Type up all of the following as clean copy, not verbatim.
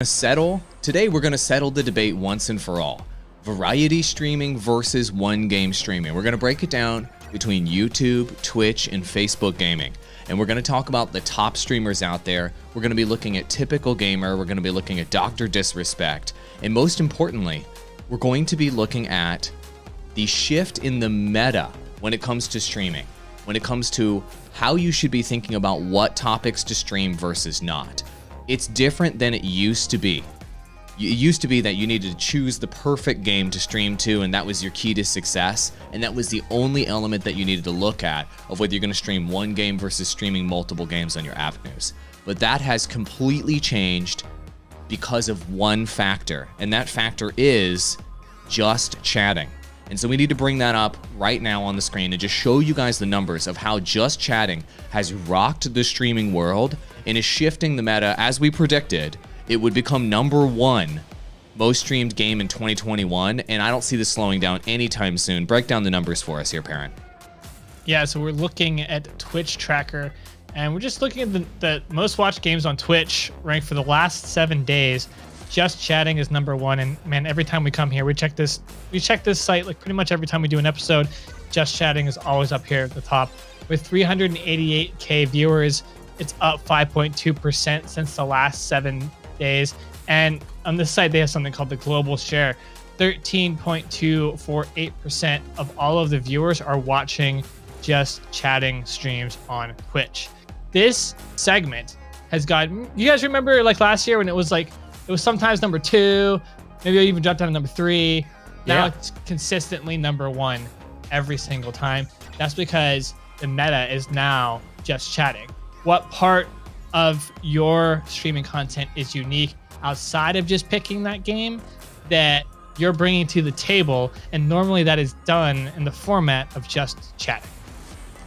Today we're going to settle the debate once and for all. Variety streaming versus one game streaming. We're going to break it down between YouTube, Twitch, and Facebook gaming. And we're going to talk about the top streamers out there. We're going to be looking at typical gamer. We're going to be looking at Dr. Disrespect. And most importantly, we're going to be looking at the shift in the meta when it comes to streaming, when it comes to how you should be thinking about what topics to stream versus not. It's different than it used to be. It used to be that you needed to choose the perfect game to stream to, and that was your key to success. And that was the only element that you needed to look at of whether you're going to stream one game versus streaming multiple games on your avenues. But that has completely changed because of one factor, and that factor is just chatting. And so we need to bring that up right now on the screen and just show you guys the numbers of how just chatting has rocked the streaming world and is shifting the meta. As we predicted, it would become #1 most streamed game in 2021, and I don't see this slowing down anytime soon. Break down the numbers for us here, Parent. Yeah, so we're looking at Twitch tracker, and we're just looking at the most watched games on Twitch ranked for the last 7 days. Just chatting is #1, and man, every time we come here, we check this site like pretty much every time we do an episode. Just chatting is always up here at the top with 388K viewers. It's up 5.2% since the last 7 days. And on this site, they have something called the global share. 13.248% of all of the viewers are watching just chatting streams on Twitch. This segment has got, you guys remember like last year when it was sometimes #2, maybe I even dropped down to #3. Now it's consistently #1 every single time. That's because the meta is now just chatting. What part of your streaming content is unique outside of just picking that game that you're bringing to the table? And normally that is done in the format of just chatting.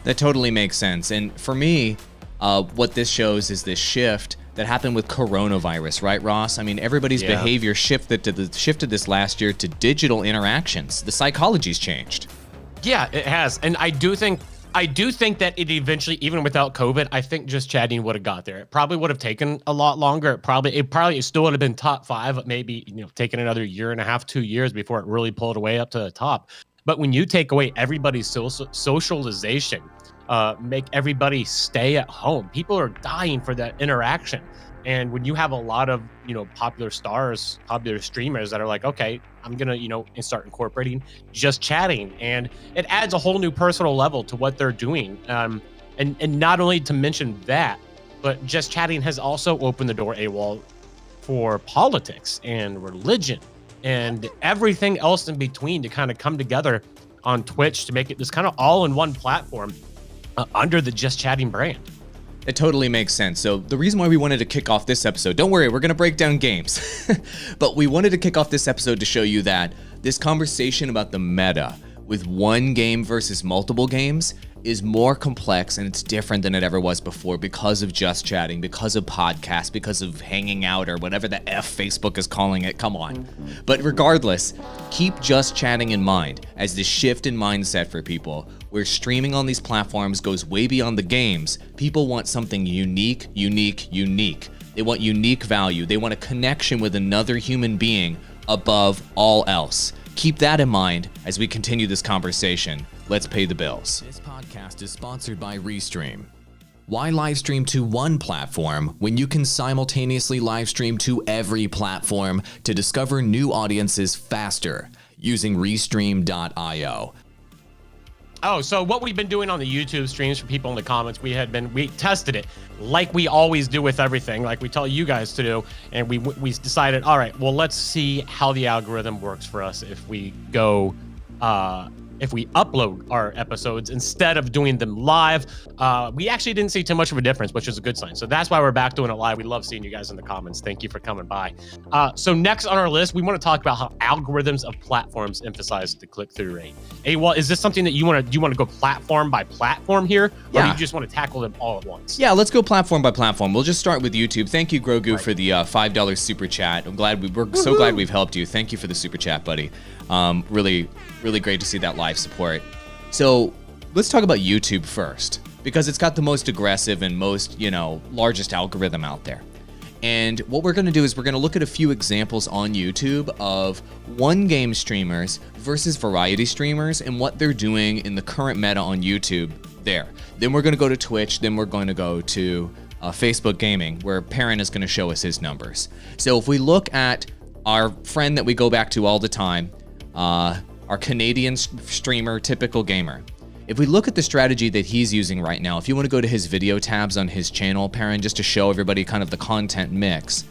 That totally makes sense. And for me, what this shows is this shift that happened with coronavirus, right, Ross? I mean, everybody's behavior shifted this last year to digital interactions. The psychology's changed. Yeah, it has. And I do think that it eventually, even without COVID, I think just chatting would have got there. It probably would have taken a lot longer. It probably still would have been top 5, but maybe, taken another 1.5, 2 years before it really pulled away up to the top. But when you take away everybody's socialization, make everybody stay at home, people are dying for that interaction. And when you have a lot of, popular stars, popular streamers that are like, okay, I'm going to, start incorporating just chatting, and it adds a whole new personal level to what they're doing. And not only to mention that, but just chatting has also opened the door AWOL for politics and religion and everything else in between to kind of come together on Twitch to make it this kind of all-in-one platform under the Just Chatting brand. It totally makes sense. So the reason why we wanted to kick off this episode, don't worry, we're going to break down games, but we wanted to kick off this episode to show you that this conversation about the meta with one game versus multiple games is more complex, and it's different than it ever was before because of just chatting, because of podcasts, because of hanging out, or whatever the F Facebook is calling it. Come on. But regardless, keep just chatting in mind as the shift in mindset for people where streaming on these platforms goes way beyond the games. People want something unique. They want unique value. They want a connection with another human being above all else. Keep that in mind as we continue this conversation. Let's pay the bills. This podcast is sponsored by Restream. Why live stream to one platform when you can simultaneously live stream to every platform to discover new audiences faster using Restream.io? Oh, so what we've been doing on the YouTube streams for people in the comments, we tested it like we always do with everything, like we tell you guys to do, and we decided, all right, well, let's see how the algorithm works for us if we go if we upload our episodes instead of doing them live. We actually didn't see too much of a difference, which is a good sign. So that's why we're back doing it live. We love seeing you guys in the comments. Thank you for coming by. So next on our list, we want to talk about how algorithms of platforms emphasize the click-through rate. Well, is this something that you want to go platform by platform here? Or do you just want to tackle them all at once? Yeah, let's go platform by platform. We'll just start with YouTube. Thank you, Grogu, for the $5 super chat. We're so glad we've helped you. Thank you for the super chat, buddy. Really great to see that live support. So let's talk about YouTube first, because it's got the most aggressive and most, largest algorithm out there. And what we're going to do is we're going to look at a few examples on YouTube of one game streamers versus variety streamers and what they're doing in the current meta on YouTube there. Then we're going to go to Twitch. Then we're going to go to Facebook Gaming, where Perrin is going to show us his numbers. So if we look at our friend that we go back to all the time, our Canadian streamer, Typical Gamer. If we look at the strategy that he's using right now, if you want to go to his video tabs on his channel, Perrin, just to show everybody kind of the content mix,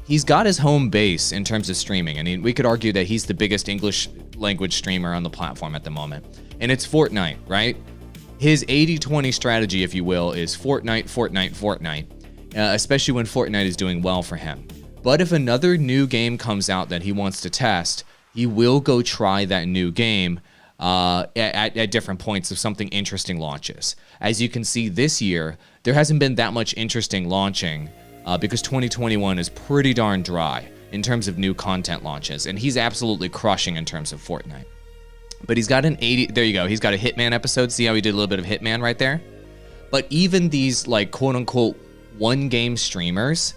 he's got his home base in terms of streaming. I mean, we could argue that he's the biggest English language streamer on the platform at the moment. And it's Fortnite, right? His 80-20 strategy, if you will, is Fortnite, Fortnite, Fortnite, especially when Fortnite is doing well for him. But if another new game comes out that he wants to test, he will go try that new game at different points if something interesting launches. As you can see this year, there hasn't been that much interesting launching because 2021 is pretty darn dry in terms of new content launches, and he's absolutely crushing in terms of Fortnite. But he's got an 80, there you go, he's got a Hitman episode. See how he did a little bit of Hitman right there? But even these like quote unquote one game streamers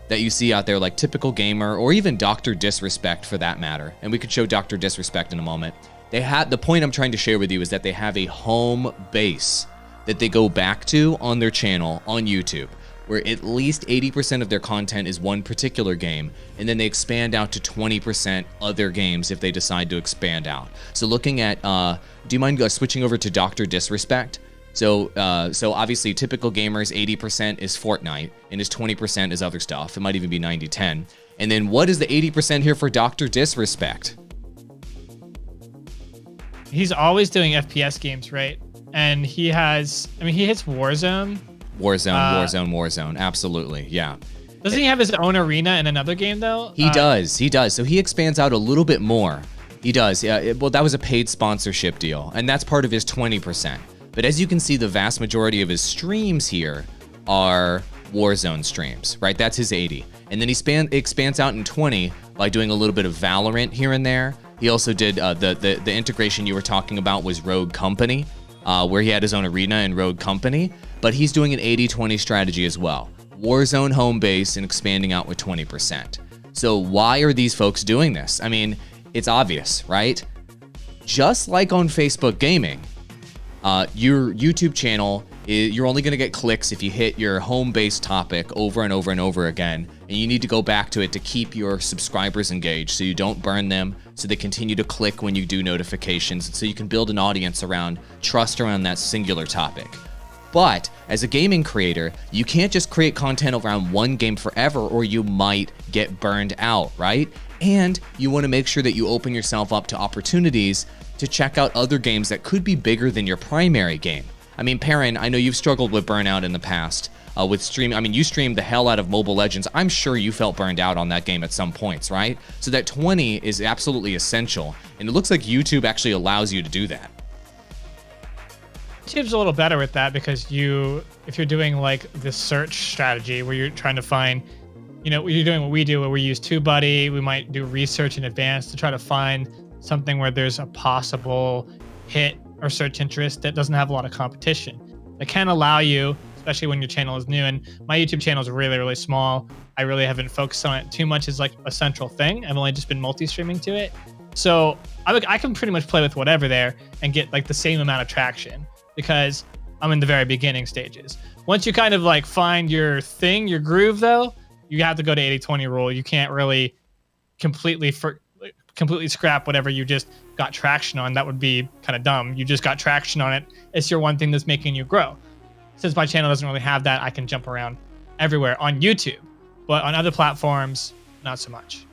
that you see out there, like Typical Gamer or even Dr. Disrespect for that matter, and we could show Dr. Disrespect in a moment, they have, the point I'm trying to share with you is that they have a home base that they go back to on their channel on YouTube, where at least 80% of their content is one particular game, and then they expand out to 20% other games if they decide to expand out. So looking at, do you mind switching over to Dr. Disrespect? So obviously Typical Gamer's 80% is Fortnite, and his 20% is other stuff. It might even be 90-10. And then what is the 80% here for Dr. Disrespect? He's always doing FPS games, right? And he has, I mean, he hits Warzone. Warzone, absolutely, yeah. Doesn't he have his own arena in another game though? He does. So he expands out a little bit more. He does, yeah. Well, that was a paid sponsorship deal, and that's part of his 20%. But as you can see, the vast majority of his streams here are Warzone streams, right? That's his 80. And then he expands out in 20 by doing a little bit of Valorant here and there. He also did the integration you were talking about was Rogue Company, where he had his own arena in Rogue Company. But he's doing an 80-20 strategy as well. Warzone home base and expanding out with 20%. So why are these folks doing this? I mean, it's obvious, right? Just like on Facebook Gaming, your YouTube channel, you're only going to get clicks if you hit your home base topic over and over and over again, and you need to go back to it to keep your subscribers engaged so you don't burn them, so they continue to click when you do notifications, and so you can build an audience around trust around that singular topic. But as a gaming creator, you can't just create content around one game forever or you might get burned out, right? And you want to make sure that you open yourself up to opportunities to check out other games that could be bigger than your primary game. I mean, Perrin, I know you've struggled with burnout in the past with streaming. I mean, you streamed the hell out of Mobile Legends. I'm sure you felt burned out on that game at some points, right? So that 20 is absolutely essential. And it looks like YouTube actually allows you to do that. YouTube's a little better with that because if you're doing like the search strategy where you're trying to find, you're doing what we do where we use TubeBuddy, we might do research in advance to try to find something where there's a possible hit or search interest that doesn't have a lot of competition. That can allow you, especially when your channel is new, and my YouTube channel is really, really small. I really haven't focused on it too much as like a central thing. I've only just been multi-streaming to it. So I can pretty much play with whatever there and get like the same amount of traction because I'm in the very beginning stages. Once you kind of like find your thing, your groove though, you have to go to 80-20 rule. You can't really completely scrap whatever you just got traction on. That would be kind of dumb. You just got traction on it. It's your one thing that's making you grow. Since my channel doesn't really have that, I can jump around everywhere on YouTube, but on other platforms, not so much.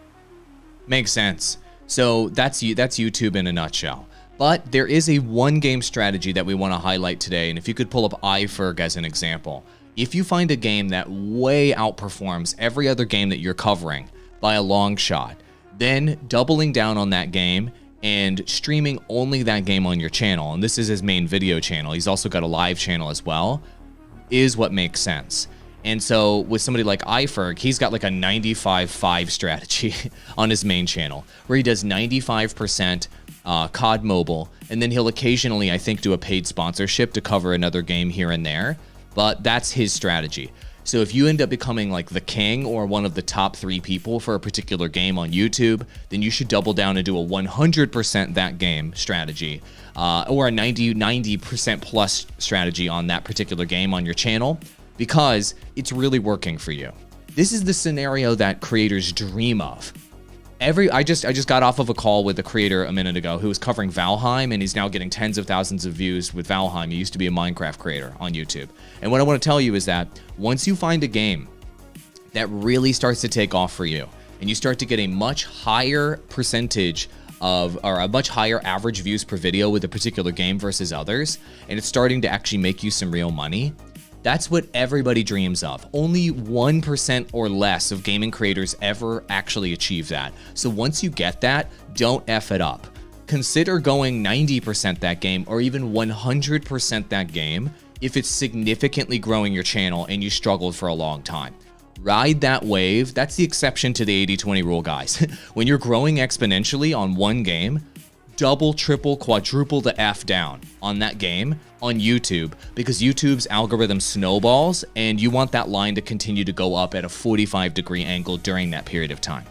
Makes sense. So that's YouTube in a nutshell. But there is a one game strategy that we want to highlight today. And if you could pull up iFerg as an example, if you find a game that way outperforms every other game that you're covering by a long shot, then doubling down on that game and streaming only that game on your channel, and this is his main video channel, he's also got a live channel as well, is what makes sense. And so with somebody like iFerg, he's got like a 95-5 strategy on his main channel, where he does 95% COD Mobile, and then he'll occasionally, I think, do a paid sponsorship to cover another game here and there, but that's his strategy. So if you end up becoming like the king or one of the top 3 people for a particular game on YouTube, then you should double down and do a 100% that game strategy, or a 90% plus strategy on that particular game on your channel, because it's really working for you. This is the scenario that creators dream of. I just got off of a call with a creator a minute ago who was covering Valheim, and he's now getting tens of thousands of views with Valheim. He used to be a Minecraft creator on YouTube. And what I want to tell you is that once you find a game that really starts to take off for you, and you start to get a much higher percentage of, or a much higher average views per video with a particular game versus others, and it's starting to actually make you some real money, that's what everybody dreams of. Only 1% or less of gaming creators ever actually achieve that. So once you get that, don't F it up. Consider going 90% that game or even 100% that game if it's significantly growing your channel and you struggled for a long time. Ride that wave. That's the exception to the 80-20 rule, guys. When you're growing exponentially on one game, double, triple, quadruple the F down on that game on YouTube, because YouTube's algorithm snowballs and you want that line to continue to go up at a 45-degree angle during that period of time.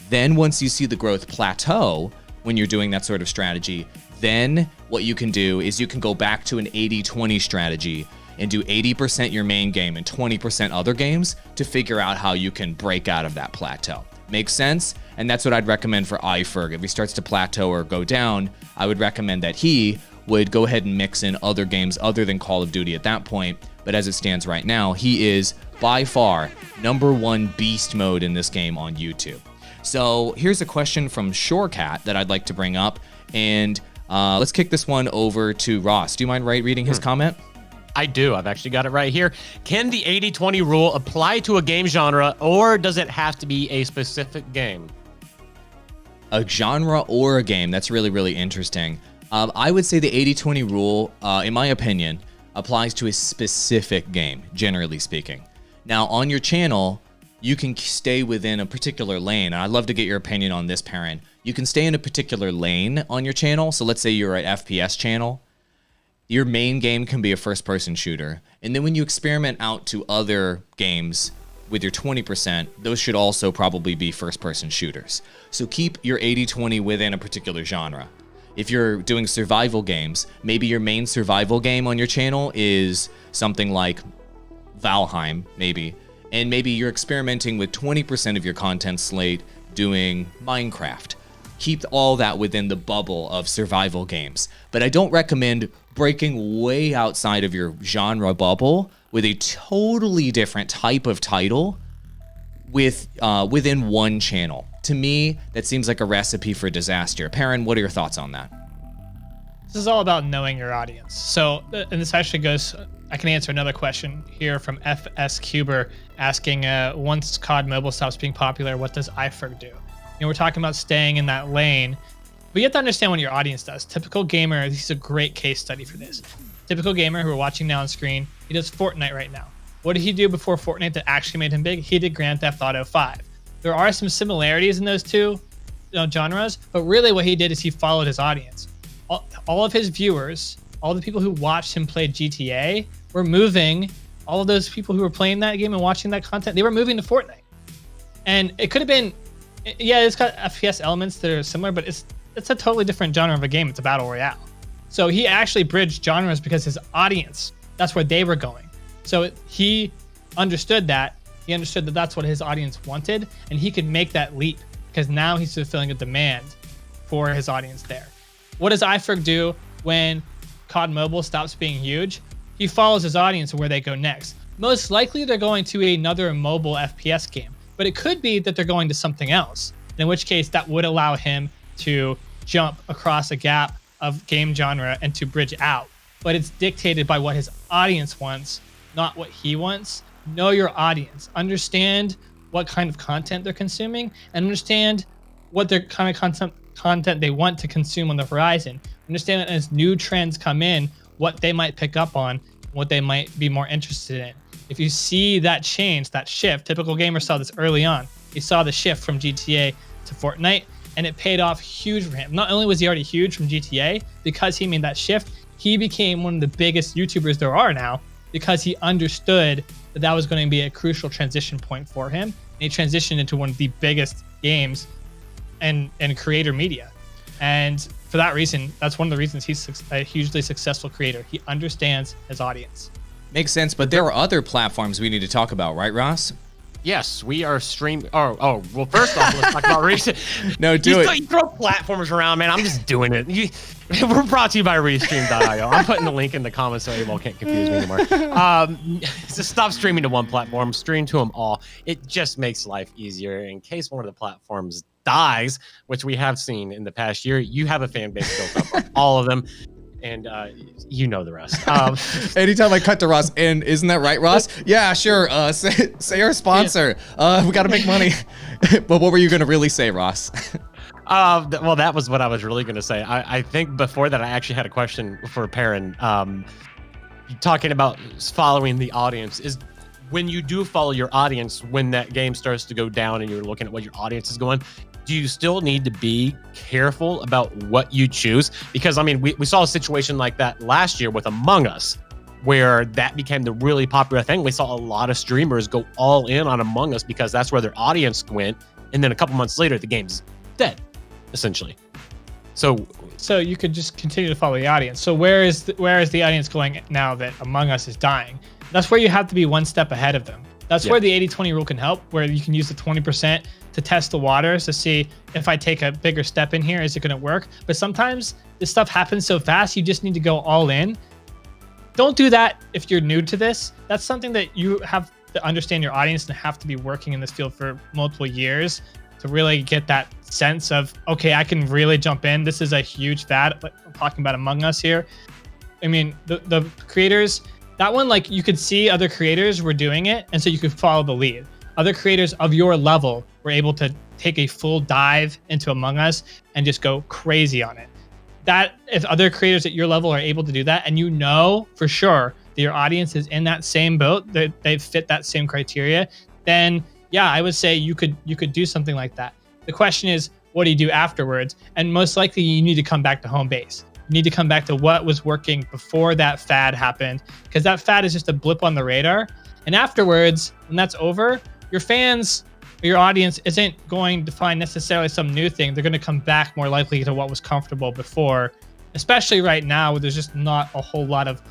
Then once you see the growth plateau, when you're doing that sort of strategy, then what you can do is you can go back to an 80-20 strategy and do 80% your main game and 20% other games to figure out how you can break out of that plateau. Makes sense? And that's what I'd recommend for iFerg. If he starts to plateau or go down, I would recommend that he would go ahead and mix in other games other than Call of Duty at that point. But as it stands right now, he is by far #1 beast mode in this game on YouTube. So here's a question from Shorecat that I'd like to bring up. And let's kick this one over to Ross. Do you mind reading his comment? I do. I've actually got it right here. Can the 80-20 rule apply to a game genre, or does it have to be a specific game? A genre or a game? That's really, really interesting. I would say the 80-20 rule, in my opinion, applies to a specific game, generally speaking. Now, on your channel, you can stay within a particular lane. And I'd love to get your opinion on this, Perrin. You can stay in a particular lane on your channel. So let's say you're an FPS channel. Your main game can be a first-person shooter. And then when you experiment out to other games with your 20%, those should also probably be first-person shooters. So keep your 80-20 within a particular genre. If you're doing survival games, maybe your main survival game on your channel is something like Valheim, maybe. And maybe you're experimenting with 20% of your content slate doing Minecraft. Keep all that within the bubble of survival games. But I don't recommend breaking way outside of your genre bubble with a totally different type of title within one channel. To me, that seems like a recipe for disaster. Perrin, what are your thoughts on that? This is all about knowing your audience. So, and this actually goes, I can answer another question here from FS Cuber asking, once COD Mobile stops being popular, what does iFerg do? You know, we're talking about staying in that lane, but you have to understand what your audience does. Typical gamer, this is a great case study for this. Typical gamer who we're watching now on screen, he does Fortnite right now. What did he do before Fortnite that actually made him big? He did Grand Theft Auto 5. There are some similarities in those two genres, but really what he did is he followed his audience. All of his viewers, all the people who watched him play GTA were moving, all of those people who were playing that game and watching that content, they were moving to Fortnite. And it could have been, yeah, it's got FPS elements that are similar, but it's a totally different genre of a game. It's a battle royale. So he actually bridged genres because his audience, that's where they were going. So he understood that. He understood that that's what his audience wanted, and he could make that leap because now he's fulfilling a demand for his audience there. What does iFerg do when COD Mobile stops being huge? He follows his audience where they go next. Most likely they're going to another mobile FPS game, but it could be that they're going to something else, in which case that would allow him to jump across a gap of game genre and to bridge out. But it's dictated by what his audience wants, not what he wants. Know your audience. Understand what kind of content they're consuming and understand what their kind of content they want to consume on the horizon. Understand that as new trends come in, what they might pick up on, what they might be more interested in. If you see that change, that shift, typical gamers saw this early on. He saw the shift from GTA to Fortnite, and it paid off huge for him. Not only was he already huge from GTA, because he made that shift, he became one of the biggest YouTubers there are now because he understood that that was going to be a crucial transition point for him. And he transitioned into one of the biggest games and creator media. And for that reason, that's one of the reasons he's a hugely successful creator. He understands his audience. Makes sense, but there are other platforms we need to talk about, right, Ross? Yes, we are streaming. Oh, well, first off, let's talk about recent. No, do it. You throw platforms around, man. I'm just doing it. We're brought to you by Restream.io. I'm putting the link in the comments so you can't confuse me anymore. So stop streaming to one platform, stream to them all. It just makes life easier. In case one of the platforms dies, which we have seen in the past year, you have a fan base built up on all of them. And you know the rest. Anytime I cut to Ross, and isn't that right, Ross? Yeah, sure. Say our sponsor. We got to make money. But what were you going to really say, Ross? Well, that was what I was really going to say. I think before that, I actually had a question for Perrin. Talking about following the audience is when you do follow your audience, when that game starts to go down and you're looking at what your audience is going, do you still need to be careful about what you choose? Because, I mean, we saw a situation like that last year with Among Us, where that became the really popular thing. We saw a lot of streamers go all in on Among Us because that's where their audience went. And then a couple months later, the game's dead, essentially. So you could just continue to follow the audience. So where is the audience going now that Among Us is dying? That's where you have to be one step ahead of them. That's where the 80-20 rule can help, where you can use the 20% to test the waters to see if I take a bigger step in here, is it going to work? But sometimes this stuff happens so fast, you just need to go all in. Don't do that if you're new to this. That's something that you have to understand your audience and have to be working in this field for multiple years to really get that sense of, okay, I can really jump in. This is a huge fad. But I'm talking about Among Us here. I mean, the creators, that one, like, you could see other creators were doing it, and so you could follow the lead. Other creators of your level were able to take a full dive into Among Us and just go crazy on it. That if other creators at your level are able to do that, and you know for sure that your audience is in that same boat, that they fit that same criteria, then yeah, I would say you could do something like that. The question is, what do you do afterwards? And most likely you need to come back to home base. You need to come back to what was working before that fad happened, because that fad is just a blip on the radar. And afterwards, when that's over, your fans or your audience isn't going to find necessarily some new thing. They're going to come back more likely to what was comfortable before, especially right now where there's just not a whole lot of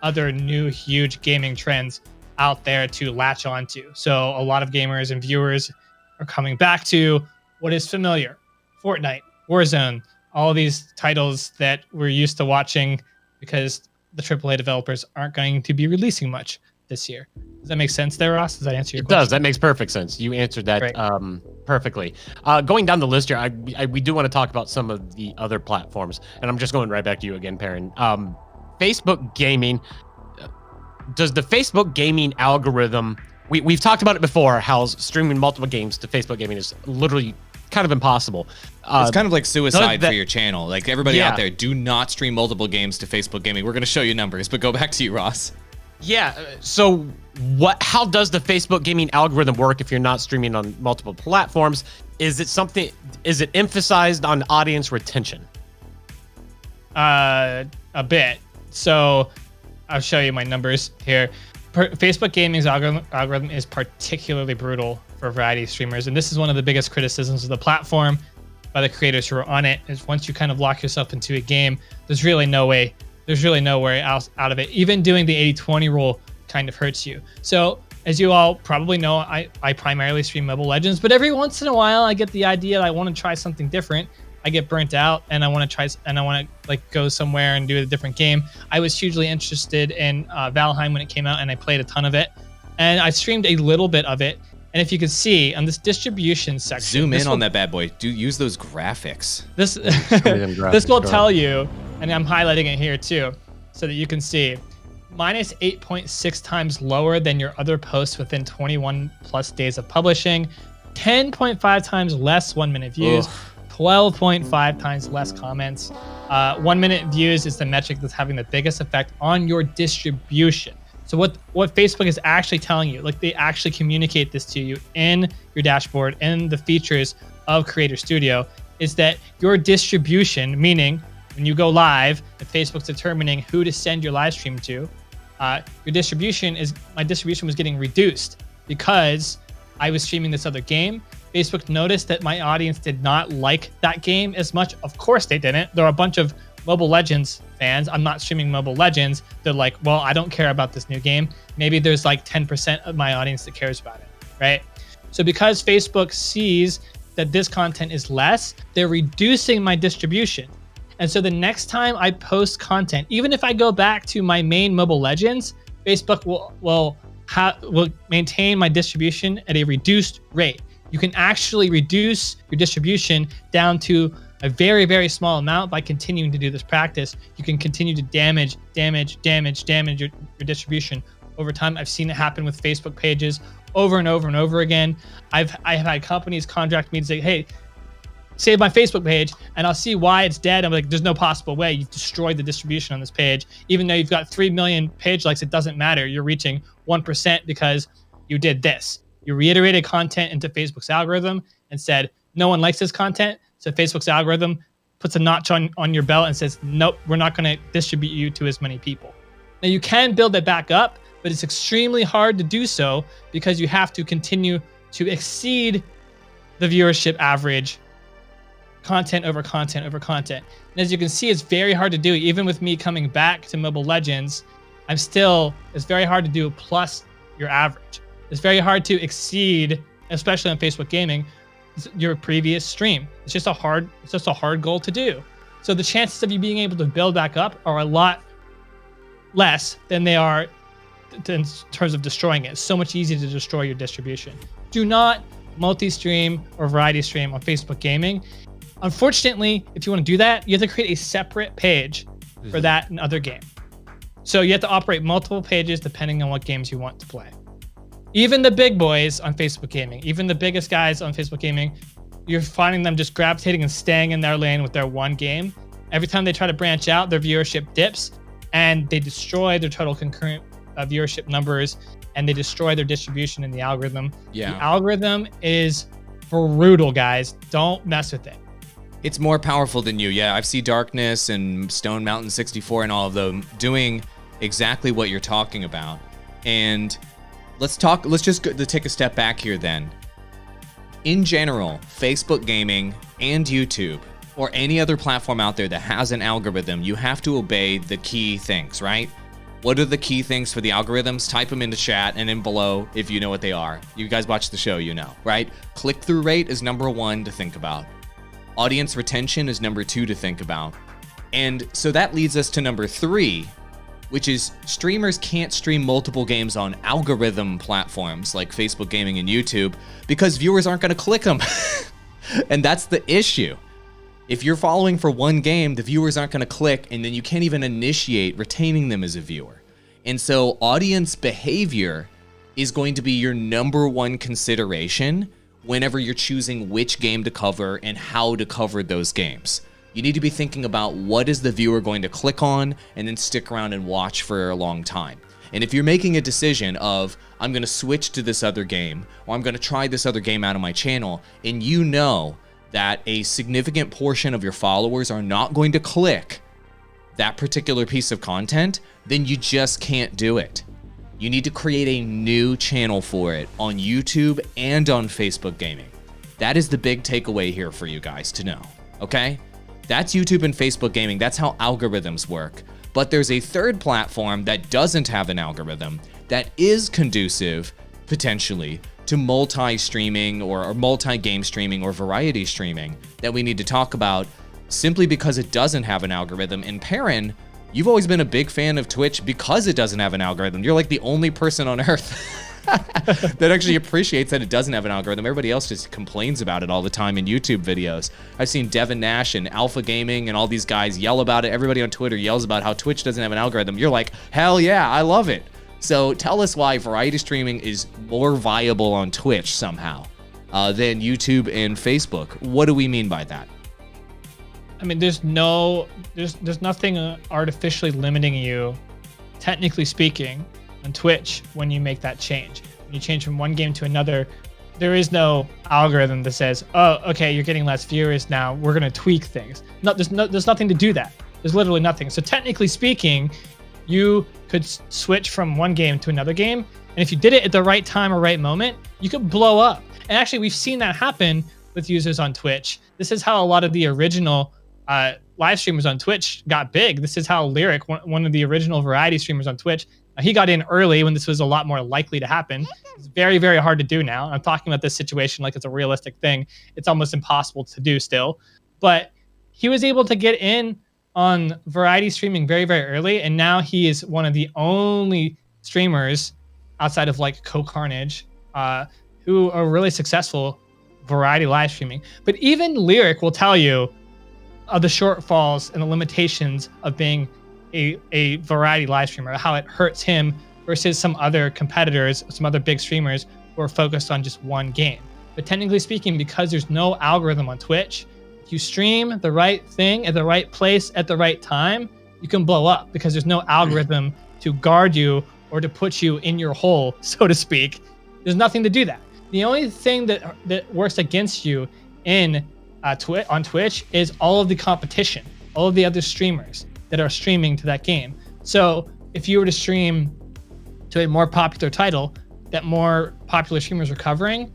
other new huge gaming trends out there to latch onto. So a lot of gamers and viewers are coming back to what is familiar: Fortnite, Warzone, all these titles that we're used to watching because the AAA developers aren't going to be releasing much this year. Does that make sense there, Ross? Does that answer your question? It does. That makes perfect sense. You answered that perfectly. Going down the list here, we do want to talk about some of the other platforms, and I'm just going right back to you again, Perrin. Facebook gaming. Does the Facebook gaming algorithm, we've talked about it before, how streaming multiple games to Facebook gaming is literally kind of impossible. It's kind of like suicide for your channel. Like, everybody out there, do not stream multiple games to Facebook gaming. We're going to show you numbers, but go back to you, Ross. Yeah. So how does the Facebook gaming algorithm work if you're not streaming on multiple platforms? Is it emphasized on audience retention? A bit. So I'll show you my numbers here. Facebook gaming's algorithm is particularly brutal for a variety of streamers. And this is one of the biggest criticisms of the platform by the creators who are on it, is once you kind of lock yourself into a game, there's really no way else out of it. Even doing the 80-20 rule kind of hurts you. So as you all probably know, I primarily stream Mobile Legends, but every once in a while I get the idea that I want to try something different. I get burnt out and I want to like go somewhere and do a different game. I was hugely interested in Valheim when it came out, and I played a ton of it, and I streamed a little bit of it. And if you can see on this distribution section, zoom in on that bad boy. Do use those graphics. This will tell you, and I'm highlighting it here too, so that you can see, minus 8.6 times lower than your other posts within 21 plus days of publishing, 10.5 times less 1 minute views, 12.5 times less comments. 1 minute views is the metric that's having the biggest effect on your distribution. So what Facebook is actually telling you, like, they actually communicate this to you in your dashboard, in the features of Creator Studio, is that your distribution, meaning when you go live, if Facebook's determining who to send your live stream to, my distribution was getting reduced because I was streaming this other game. Facebook noticed that my audience did not like that game as much. Of course they didn't. There are a bunch of Mobile Legends fans. I'm not streaming Mobile Legends. They're like, well, I don't care about this new game. Maybe there's like 10% of my audience that cares about it, right? So because Facebook sees that this content is less, they're reducing my distribution. And so the next time I post content, even if I go back to my main Mobile Legends, Facebook will maintain my distribution at a reduced rate. You can actually reduce your distribution down to a very, very small amount by continuing to do this practice. You can continue to damage your distribution over time. I've seen it happen with Facebook pages over and over and over again. I've had companies contract me to say, hey, save my Facebook page, and I'll see why it's dead. I'm like, there's no possible way. You've destroyed the distribution on this page. Even though you've got 3 million page likes, it doesn't matter. You're reaching 1% because you did this. You reiterated content into Facebook's algorithm and said, no one likes this content. So Facebook's algorithm puts a notch on your belt and says, nope, we're not going to distribute you to as many people. Now you can build that back up, but it's extremely hard to do so because you have to continue to exceed the viewership average, content over content over content. And as you can see, it's very hard to do. Even with me coming back to Mobile Legends, it's very hard to do plus your average. It's very hard to exceed, especially on Facebook Gaming, your previous stream. It's just a hard goal to do. So the chances of you being able to build back up are a lot less than they are in terms of destroying it. It's so much easier to destroy your distribution. Do not multi-stream or variety stream on Facebook Gaming. Unfortunately, if you want to do that, you have to create a separate page for that and other game. So you have to operate multiple pages depending on what games you want to play. Even the big boys on Facebook Gaming, even the biggest guys on Facebook Gaming, you're finding them just gravitating and staying in their lane with their one game. Every time they try to branch out, their viewership dips and they destroy their total concurrent viewership numbers and they destroy their distribution in the algorithm. Yeah. The algorithm is brutal, guys. Don't mess with it. It's more powerful than you. Yeah, I've seen Darkness and Stone Mountain 64 and all of them doing exactly what you're talking about. And let's just take a step back here then. In general, Facebook Gaming and YouTube or any other platform out there that has an algorithm, you have to obey the key things, right? What are the key things for the algorithms? Type them into chat and in below if you know what they are. You guys watch the show, you know, right? Click-through rate is number 1 to think about. Audience retention is number 2 to think about. And so that leads us to number 3, which is streamers can't stream multiple games on algorithm platforms like Facebook Gaming and YouTube because viewers aren't going to click them. And that's the issue. If you're following for one game, the viewers aren't going to click, and then you can't even initiate retaining them as a viewer. And so audience behavior is going to be your number 1 consideration whenever you're choosing which game to cover and how to cover those games. You need to be thinking about what is the viewer going to click on and then stick around and watch for a long time. And if you're making a decision of, I'm going to switch to this other game, or I'm going to try this other game out on my channel, and you know that a significant portion of your followers are not going to click that particular piece of content, then you just can't do it. You need to create a new channel for it on YouTube and on Facebook Gaming. That is the big takeaway here for you guys to know, okay? That's YouTube and Facebook Gaming. That's how algorithms work. But there's a third platform that doesn't have an algorithm that is conducive, potentially, to multi-streaming or multi-game streaming or variety streaming that we need to talk about simply because it doesn't have an algorithm. And Perrin, you've always been a big fan of Twitch because it doesn't have an algorithm. You're like the only person on earth that actually appreciates that it doesn't have an algorithm. Everybody else just complains about it all the time in YouTube videos. I've seen Devin Nash and Alpha Gaming and all these guys yell about it. Everybody on Twitter yells about how Twitch doesn't have an algorithm. You're like, hell yeah, I love it. So tell us why variety streaming is more viable on Twitch somehow than YouTube and Facebook. What do we mean by that? I mean, there's nothing artificially limiting you, technically speaking, on Twitch when you make that change. When you change from one game to another, there is no algorithm that says, oh, okay, you're getting less viewers now, we're going to tweak things. No, there's nothing to do that. There's literally nothing. So technically speaking, you could switch from one game to another game. And if you did it at the right time or right moment, you could blow up. And actually, we've seen that happen with users on Twitch. This is how a lot of the original live streamers on Twitch got big. This is how Lyric, one of the original variety streamers on Twitch, he got in early when this was a lot more likely to happen. It's very, very hard to do now. I'm talking about this situation like it's a realistic thing. It's almost impossible to do still. But he was able to get in on variety streaming very, very early. And now he is one of the only streamers outside of like Co-Carnage who are really successful variety live streaming. But even Lyric will tell you of the shortfalls and the limitations of being a variety live streamer, how it hurts him versus some other competitors, some other big streamers who are focused on just one game. But technically speaking, because there's no algorithm on Twitch, if you stream the right thing at the right place at the right time, you can blow up because there's no algorithm to guard you or to put you in your hole, so to speak. There's nothing to do that. The only thing that works against you in on Twitch is all of the competition, all of the other streamers that are streaming to that game. So if you were to stream to a more popular title that more popular streamers are covering,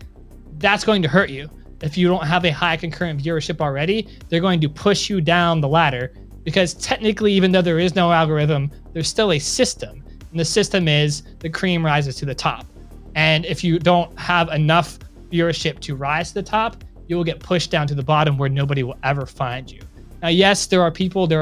that's going to hurt you. If you don't have a high concurrent viewership already, they're going to push you down the ladder because technically, even though there is no algorithm, there's still a system. And the system is the cream rises to the top. And if you don't have enough viewership to rise to the top, you will get pushed down to the bottom where nobody will ever find you. Now, yes, there are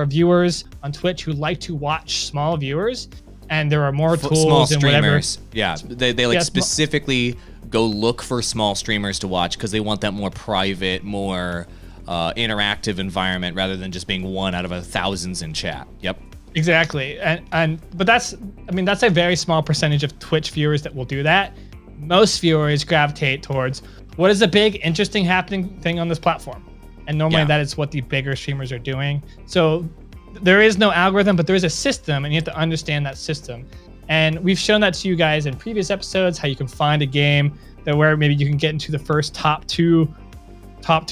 viewers on Twitch who like to watch small viewers, and there are more tools small and whatever. streamers. Yeah, they like specifically go look for small streamers to watch because they want that more private, more interactive environment rather than just being one out of thousands in chat. Yep. Exactly. But that's a very small percentage of Twitch viewers that will do that. Most viewers gravitate towards what is a big, interesting, happening thing on this platform. And normally that is what the bigger streamers are doing. So there is no algorithm, but there is a system, and you have to understand that system. And we've shown that to you guys in previous episodes, how you can find a game that where maybe you can get into the first top two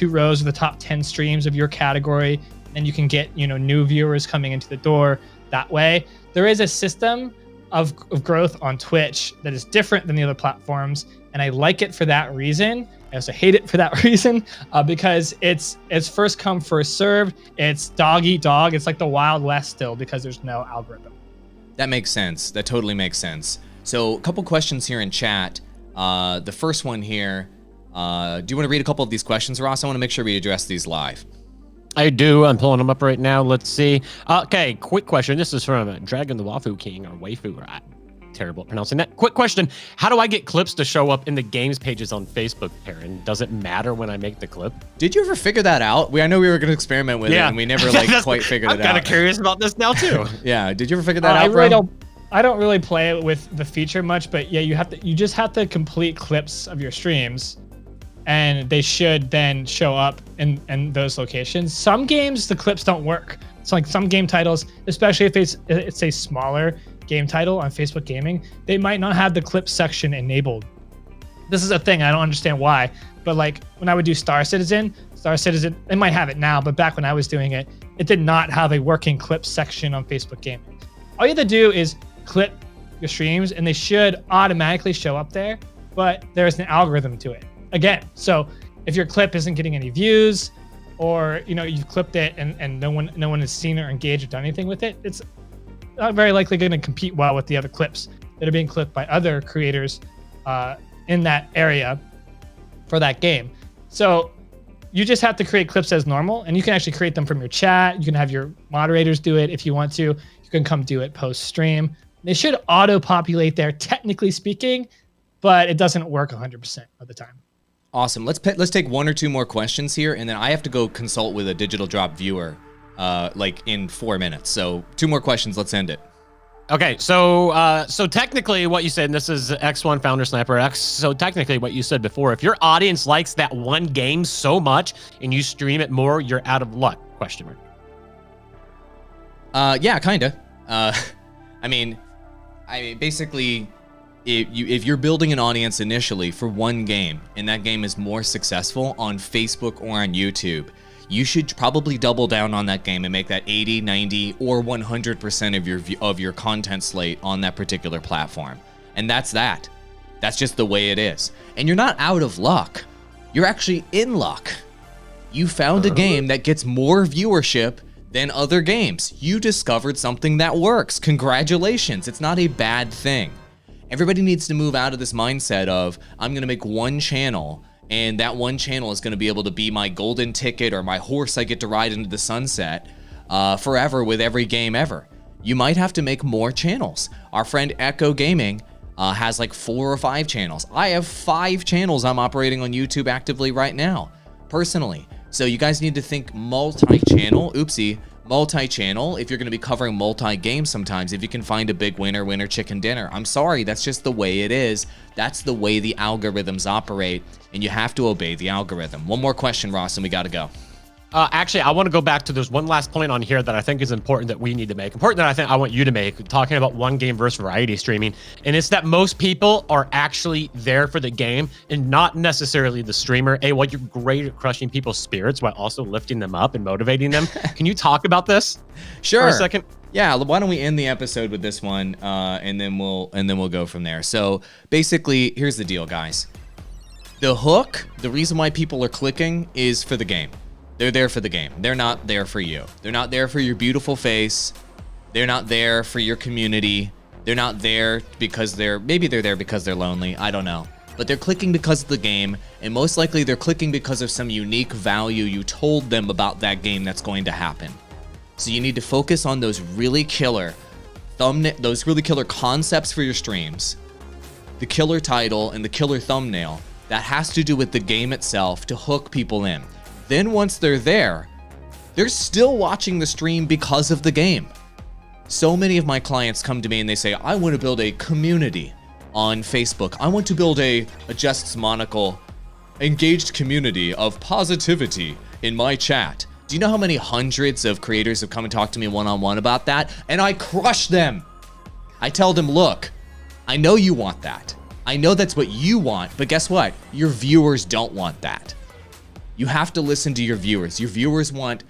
rows or the top 10 streams of your category, and you can get new viewers coming into the door that way. There is a system of growth on Twitch that is different than the other platforms, and I like it for that reason. I also hate it for that reason because it's first come, first served. It's dog eat dog. It's like the Wild West still because there's no algorithm. That makes sense. That totally makes sense. So a couple questions here in chat. The first one here, do you want to read a couple of these questions, Ross? I want to make sure we address these live. I do. I'm pulling them up right now. Let's see. Okay, quick question. This is from Dragon the Wafu King, or Waifu. Terrible at pronouncing that. Quick question. How do I get clips to show up in the games pages on Facebook, Aaron? Does it matter when I make the clip? Did you ever figure that out? I know we were going to experiment with it, and we never quite figured it out. I'm kind of curious about this now, too. Yeah. Did you ever figure that out, I don't really play with the feature much, but yeah, you just have to complete clips of your streams, and they should then show up in those locations. Some games, the clips don't work. So like some game titles, especially if it's a smaller game title on Facebook Gaming, they might not have the clip section enabled. This is a thing, I don't understand why, but like when I would do Star Citizen, it might have it now, but back when I was doing it, it did not have a working clip section on Facebook Gaming. All you have to do is clip your streams and they should automatically show up there, but there's an algorithm to it. Again, so if your clip isn't getting any views, or you've clipped it and no one has seen it or engaged or done anything with it, it's not very likely going to compete well with the other clips that are being clipped by other creators in that area for that game. So you just have to create clips as normal, and you can actually create them from your chat. You can have your moderators do it if you want to. You can come do it post stream. They should auto-populate there, technically speaking, but it doesn't work 100% of the time. Awesome. Let's take one or two more questions here, and then I have to go consult with a Digital Drop viewer like in 4 minutes. So 2 more questions. Let's end it. Okay, so technically what you said, and this is X1 Founder Sniper X, so technically what you said before, if your audience likes that one game so much and you stream it more, you're out of luck, question mark. Yeah, kinda. Basically, if you're building an audience initially for one game and that game is more successful on Facebook or on YouTube, you should probably double down on that game and make that 80, 90, or 100% of your content slate on that particular platform. And that's that. That's just the way it is. And you're not out of luck. You're actually in luck. You found a game that gets more viewership than other games. You discovered something that works. Congratulations. It's not a bad thing. Everybody needs to move out of this mindset of, I'm going to make one channel, and that one channel is going to be able to be my golden ticket or my horse I get to ride into the sunset forever with every game ever. You might have to make more channels. Our friend Echo Gaming has like 4 or 5 channels. I have 5 channels I'm operating on YouTube actively right now, personally. So you guys need to think multi-channel. Oopsie. Multi-channel. If you're going to be covering multi-games sometimes, if you can find a big winner chicken dinner. I'm sorry, that's just the way it is. That's the way the algorithms operate, and you have to obey the algorithm. One more question, Ross, and we got to go. Actually, I want to go back to, there's one last point on here that I think is important that we need to make. Important that I think I want you to make, talking about one game versus variety streaming. And it's that most people are actually there for the game and not necessarily the streamer. While you're great at crushing people's spirits while also lifting them up and motivating them. Can you talk about this? Sure. For a second? Yeah, why don't we end the episode with this one, and then we'll go from there. So basically, here's the deal, guys. The hook, the reason why people are clicking is for the game. They're there for the game. They're not there for you. They're not there for your beautiful face. They're not there for your community. They're not there because maybe they're there because they're lonely. I don't know. But they're clicking because of the game, and most likely they're clicking because of some unique value you told them about that game that's going to happen. So you need to focus on those really killer concepts for your streams, the killer title and the killer thumbnail that has to do with the game itself to hook people in. Then once they're there, they're still watching the stream because of the game. So many of my clients come to me and they say, I want to build a community on Facebook. I want to build a Justice Monocle engaged community of positivity in my chat. Do you know how many hundreds of creators have come and talked to me one-on-one about that? And I crush them. I tell them, look, I know you want that. I know that's what you want, but guess what? Your viewers don't want that. You have to listen to your viewers. Your viewers want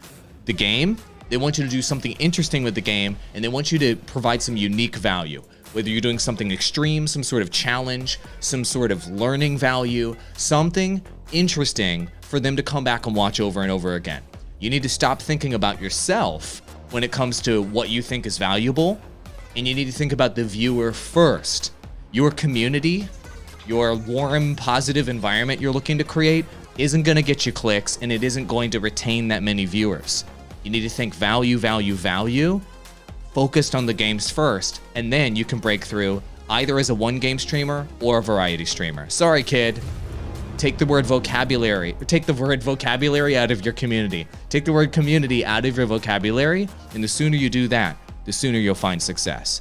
the game. They want you to do something interesting with the game, and they want you to provide some unique value. Whether you're doing something extreme, some sort of challenge, some sort of learning value, something interesting for them to come back and watch over and over again. You need to stop thinking about yourself when it comes to what you think is valuable, and you need to think about the viewer first. Your community, your warm, positive environment you're looking to create isn't going to get you clicks, and it isn't going to retain that many viewers. You need to think value, value, value, focused on the games first, and then you can break through either as a one-game streamer or a variety streamer. Sorry, kid. Take the word vocabulary, or take the word vocabulary out of your community. Take the word community out of your vocabulary, and the sooner you do that, the sooner you'll find success.